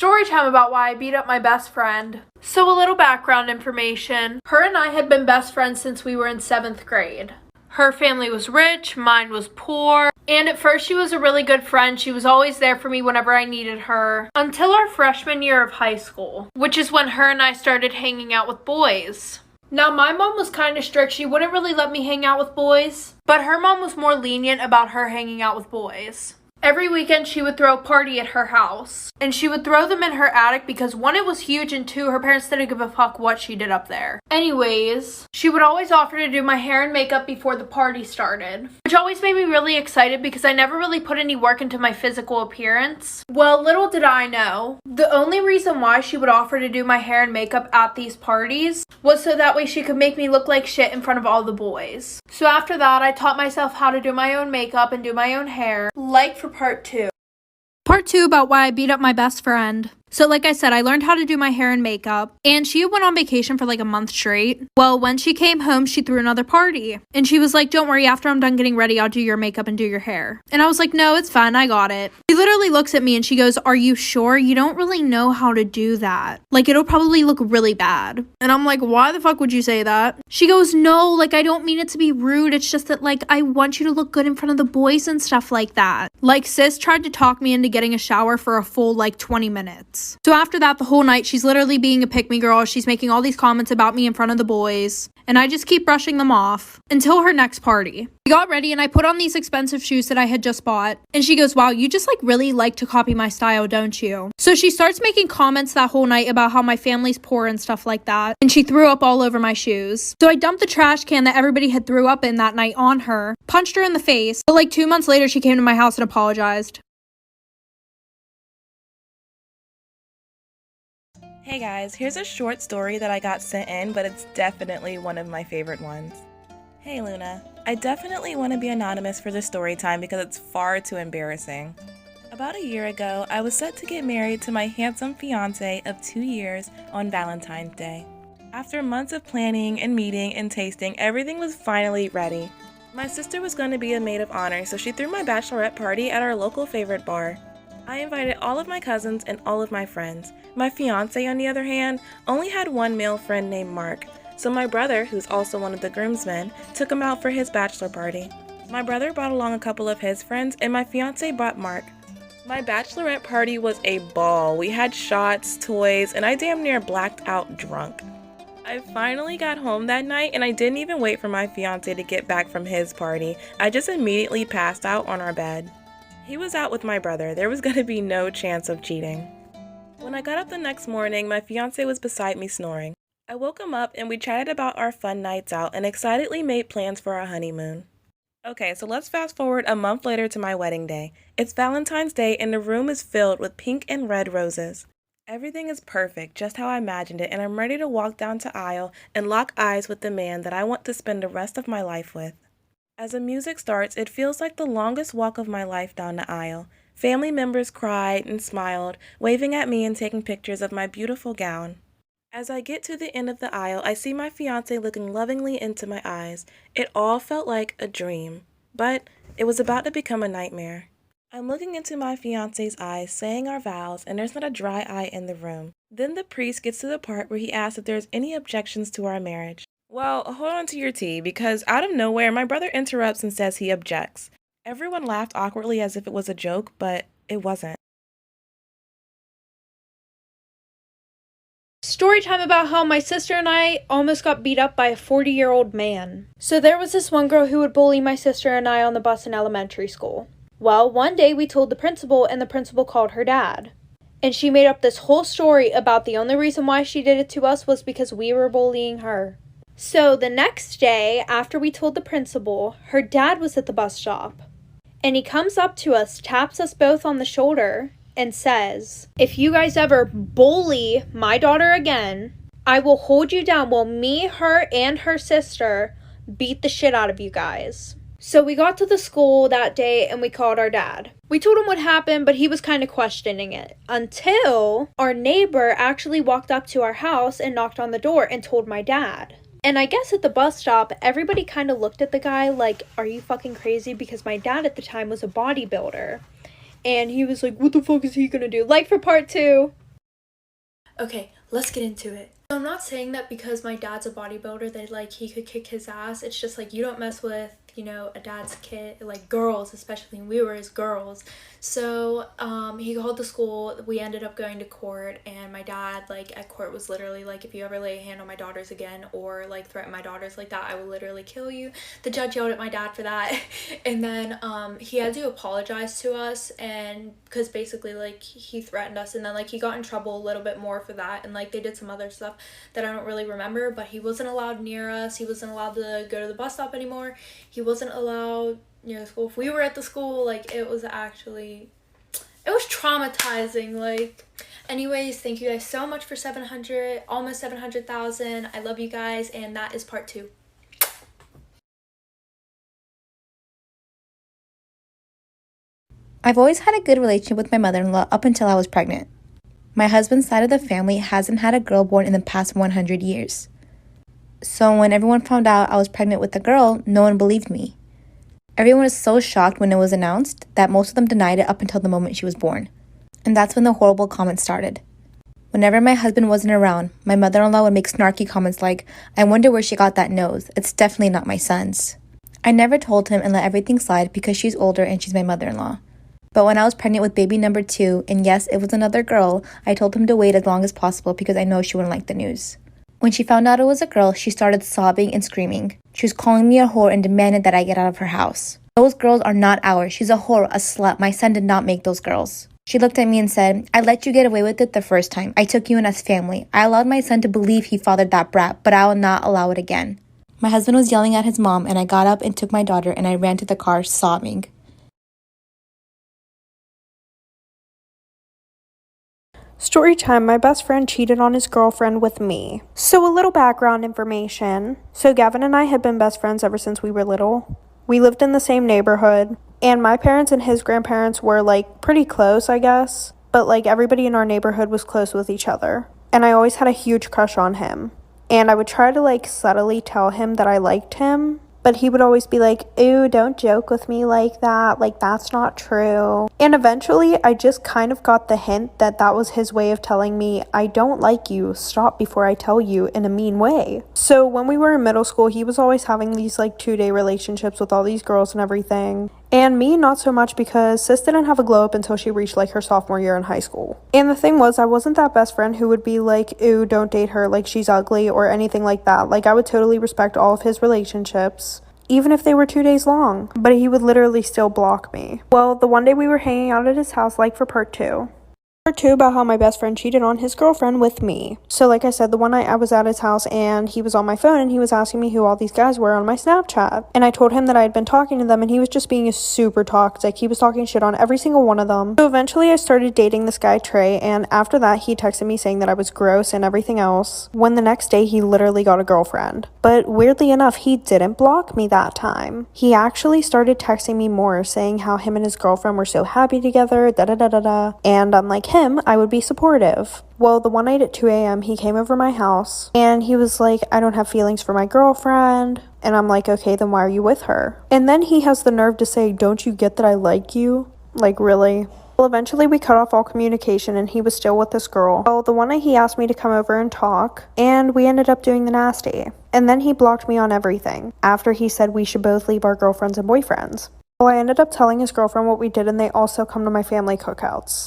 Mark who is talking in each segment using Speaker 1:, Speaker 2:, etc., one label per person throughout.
Speaker 1: Story time about why I beat up my best friend. So a little background information. Her and I had been best friends since we were in 7th grade. Her family was rich, mine was poor, and at first she was a really good friend. She was always there for me whenever I needed her, until our freshman year of high school, which is when her and I started hanging out with boys. Now, my mom was kind of strict. She wouldn't really let me hang out with boys, but her mom was more lenient about her hanging out with boys. Every weekend she would throw a party at her house, and she would throw them in her attic because 1, it was huge, and 2, her parents didn't give a fuck what she did up there. Anyways, she would always offer to do my hair and makeup before the party started, which always made me really excited because I never really put any work into my physical appearance. Well, little did I know, the only reason why she would offer to do my hair and makeup at these parties was so that way she could make me look like shit in front of all the boys. So after that, I taught myself how to do my own makeup and do my own hair, like for part 2. Part 2 about why I beat up my best friend. So like I said, I learned how to do my hair and makeup, and she went on vacation for like a month straight. Well, when she came home, she threw another party, and she was like, don't worry, after I'm done getting ready, I'll do your makeup and do your hair. And I was like, no, it's fine, I got it. She literally looks at me and she goes, are you sure? You don't really know how to do that. Like, it'll probably look really bad. And I'm like, why the fuck would you say that? She goes, no, like, I don't mean it to be rude. It's just that, like, I want you to look good in front of the boys and stuff like that. Like, sis tried to talk me into getting a shower for a full, like, 20 minutes. So after that, the whole night, she's literally being a pick-me girl. She's making all these comments about me in front of the boys, and I just keep brushing them off until her next party. We got ready, and I put on these expensive shoes that I had just bought, and she goes, wow, you just, like, really like to copy my style, don't you? So she starts making comments that whole night about how my family's poor and stuff like that, and she threw up all over my shoes. So I dumped the trash can that everybody had threw up in that night on her, punched her in the face, but like 2 months later, she came to my house and apologized.
Speaker 2: Hey guys, here's a short story that I got sent in, but it's definitely one of my favorite ones. Hey Luna, I definitely want to be anonymous for this story time because it's far too embarrassing. About a year ago, I was set to get married to my handsome fiance of 2 years on Valentine's Day. After months of planning and meeting and tasting, everything was finally ready. My sister was going to be a maid of honor, so she threw my bachelorette party at our local favorite bar. I invited all of my cousins and all of my friends. My fiance, on the other hand, only had one male friend named Mark, so my brother, who's also one of the groomsmen, took him out for his bachelor party. My brother brought along a couple of his friends, and my fiance brought Mark. My bachelorette party was a ball. We had shots, toys, and I damn near blacked out drunk. I finally got home that night, and I didn't even wait for my fiance to get back from his party. I just immediately passed out on our bed. He was out with my brother. There was going to be no chance of cheating. When I got up the next morning, my fiance was beside me snoring. I woke him up and we chatted about our fun nights out and excitedly made plans for our honeymoon. Okay, so let's fast forward a month later to my wedding day. It's Valentine's Day and the room is filled with pink and red roses. Everything is perfect, just how I imagined it, and I'm ready to walk down the aisle and lock eyes with the man that I want to spend the rest of my life with. As the music starts, it feels like the longest walk of my life down the aisle. Family members cried and smiled, waving at me and taking pictures of my beautiful gown. As I get to the end of the aisle, I see my fiancé looking lovingly into my eyes. It all felt like a dream, but it was about to become a nightmare. I'm looking into my fiancé's eyes, saying our vows, and there's not a dry eye in the room. Then the priest gets to the part where he asks if there's any objections to our marriage. Well, hold on to your tea, because out of nowhere, my brother interrupts and says he objects. Everyone laughed awkwardly as if it was a joke, but it wasn't.
Speaker 1: Story time about how my sister and I almost got beat up by a 40-year-old man. So there was this one girl who would bully my sister and I on the bus in elementary school. Well, one day we told the principal, and the principal called her dad. And she made up this whole story about the only reason why she did it to us was because we were bullying her. So the next day, after we told the principal, her dad was at the bus stop. And he comes up to us, taps us both on the shoulder, and says, if you guys ever bully my daughter again, I will hold you down while me, her, and her sister beat the shit out of you guys. So we got to the school that day and we called our dad. We told him what happened, but he was kind of questioning it. Until our neighbor actually walked up to our house and knocked on the door and told my dad. And I guess at the bus stop, everybody kind of looked at the guy like, are you fucking crazy? Because my dad at the time was a bodybuilder. And he was like, what the fuck is he gonna do? Like for part 2. Okay, let's get into it. So I'm not saying that because my dad's a bodybuilder that like he could kick his ass. It's just like you don't mess with, you know, a dad's kid, like girls, especially when we were his girls. So he called the school. We ended up going to court, and my dad, like, at court was literally like, if you ever lay a hand on my daughters again or like threaten my daughters like that, I will literally kill you. The judge yelled at my dad for that. And then he had to apologize to us, and because basically like he threatened us, and then like he got in trouble a little bit more for that, and like they did some other stuff that I don't really remember, but he wasn't allowed near us. He wasn't allowed to go to the bus stop anymore. He wasn't allowed near the school. If we were at the school, like, it was traumatizing. Like, anyways, thank you guys so much for almost 700,000. I love you guys, and that is part 2.
Speaker 3: I've always had a good relationship with my mother-in-law up until I was pregnant. My husband's side of the family hasn't had a girl born in the past 100 years. So when everyone found out I was pregnant with a girl, no one believed me. Everyone was so shocked when it was announced that most of them denied it up until the moment she was born. And that's when the horrible comments started. Whenever my husband wasn't around, my mother-in-law would make snarky comments like, "I wonder where she got that nose. It's definitely not my son's." I never told him and let everything slide because she's older and she's my mother-in-law. But when I was pregnant with baby number 2, and yes, it was another girl, I told him to wait as long as possible because I know she wouldn't like the news. When she found out it was a girl, she started sobbing and screaming. She was calling me a whore and demanded that I get out of her house. "Those girls are not ours. She's a whore, a slut. My son did not make those girls." She looked at me and said, "I let you get away with it the first time. I took you in as family. I allowed my son to believe he fathered that brat, but I will not allow it again." My husband was yelling at his mom, and I got up and took my daughter and I ran to the car sobbing.
Speaker 4: Story time, my best friend cheated on his girlfriend with me. So a little background information. So Gavin and I had been best friends ever since we were little. We lived in the same neighborhood, and my parents and his grandparents were like pretty close, I guess. But like everybody in our neighborhood was close with each other. And I always had a huge crush on him. And I would try to like subtly tell him that I liked him. But he would always be like, "Ew, don't joke with me like that. Like, that's not true." And eventually, I just kind of got the hint that that was his way of telling me, "I don't like you. Stop before I tell you," in a mean way. So when we were in middle school, he was always having these like 2-day relationships with all these girls and everything. And me, not so much, because sis didn't have a glow up until she reached like her sophomore year in high school. And the thing was, I wasn't that best friend who would be like, "Ew, don't date her, like she's ugly," or anything like that. Like, I would totally respect all of his relationships, even if they were 2 days long, but he would literally still block me. Well, the one day we were hanging out at his house, like for part 2. Part 2 about how my best friend cheated on his girlfriend with me. So like I said, the one night I was at his house and he was on my phone and he was asking me who all these guys were on my Snapchat. And I told him that I had been talking to them and he was just being super toxic. He was talking shit on every single one of them. So eventually I started dating this guy, Trey, and after that he texted me saying that I was gross and everything else, when the next day he literally got a girlfriend. But weirdly enough, he didn't block me that time. He actually started texting me more, saying how him and his girlfriend were so happy together, da-da-da-da-da. And unlike him, I would be supportive. Well, the one night at 2 a.m., he came over my house and he was like, "I don't have feelings for my girlfriend." And I'm like, "Okay, then why are you with her?" And then he has the nerve to say, "Don't you get that I like you?" Like, really? Well, eventually we cut off all communication and he was still with this girl. Well, the one night he asked me to come over and talk, and we ended up doing the nasty. And then he blocked me on everything after he said we should both leave our girlfriends and boyfriends. Well, I ended up telling his girlfriend what we did, and they also come to my family cookouts.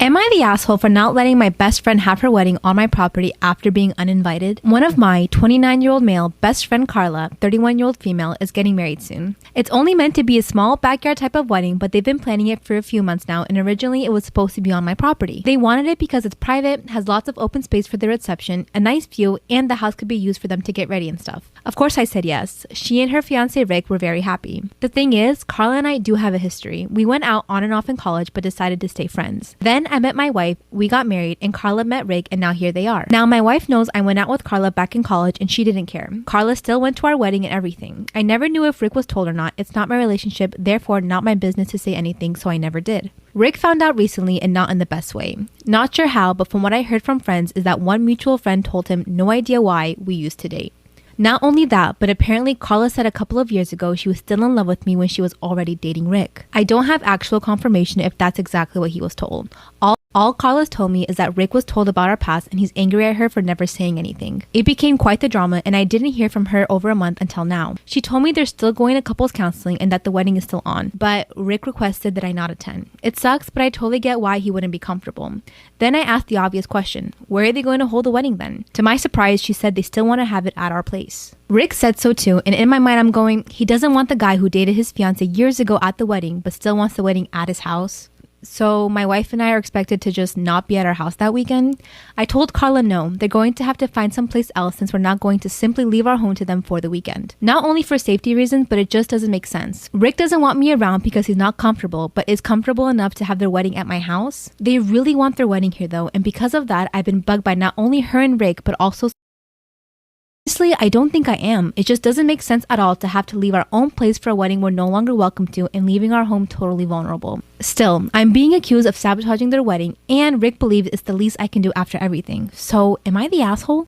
Speaker 5: Am I the asshole for not letting my best friend have her wedding on my property after being uninvited? One of my 29-year-old male best friend Carla, 31-year-old female, is getting married soon. It's only meant to be a small backyard type of wedding, but they've been planning it for a few months now, and originally it was supposed to be on my property. They wanted it because it's private, has lots of open space for the reception, a nice view, and the house could be used for them to get ready and stuff. Of course I said yes. She and her fiance Rick were very happy. The thing is, Carla and I do have a history. We went out on and off in college but decided to stay friends. Then I met my wife, we got married, and Carla met Rick, and now here they are. Now my wife knows I went out with Carla back in college and she didn't care. Carla still went to our wedding and everything. I never knew if Rick was told or not. It's not my relationship, therefore not my business to say anything, so I never did. Rick found out recently and not in the best way. Not sure how, but from what I heard from friends is that one mutual friend told him no idea why we used to date. Not only that, but apparently Carla said a couple of years ago she was still in love with me when she was already dating Rick. I don't have actual confirmation if that's exactly what he was told. All Carla's told me is that Rick was told about our past and he's angry at her for never saying anything. It became quite the drama and I didn't hear from her over a month until now. She told me they're still going to couples counseling and that the wedding is still on, but Rick requested that I not attend. It sucks, but I totally get why he wouldn't be comfortable. Then I asked the obvious question, where are they going to hold the wedding then? To my surprise, she said they still want to have it at our place. Rick said so too, and in my mind I'm going, he doesn't want the guy who dated his fiance years ago at the wedding, but still wants the wedding at his house. So my wife and I are expected to just not be at our house that weekend. I told Carla no, they're going to have to find someplace else since we're not going to simply leave our home to them for the weekend. Not only for safety reasons, but it just doesn't make sense. Rick doesn't want me around because he's not comfortable, but is comfortable enough to have their wedding at my house. They really want their wedding here though, and because of that, I've been bugged by not only her and Rick, but also honestly, I don't think I am. It just doesn't make sense at all to have to leave our own place for a wedding we're no longer welcome to and leaving our home totally vulnerable. Still, I'm being accused of sabotaging their wedding and Rick believes it's the least I can do after everything. So, am I the asshole?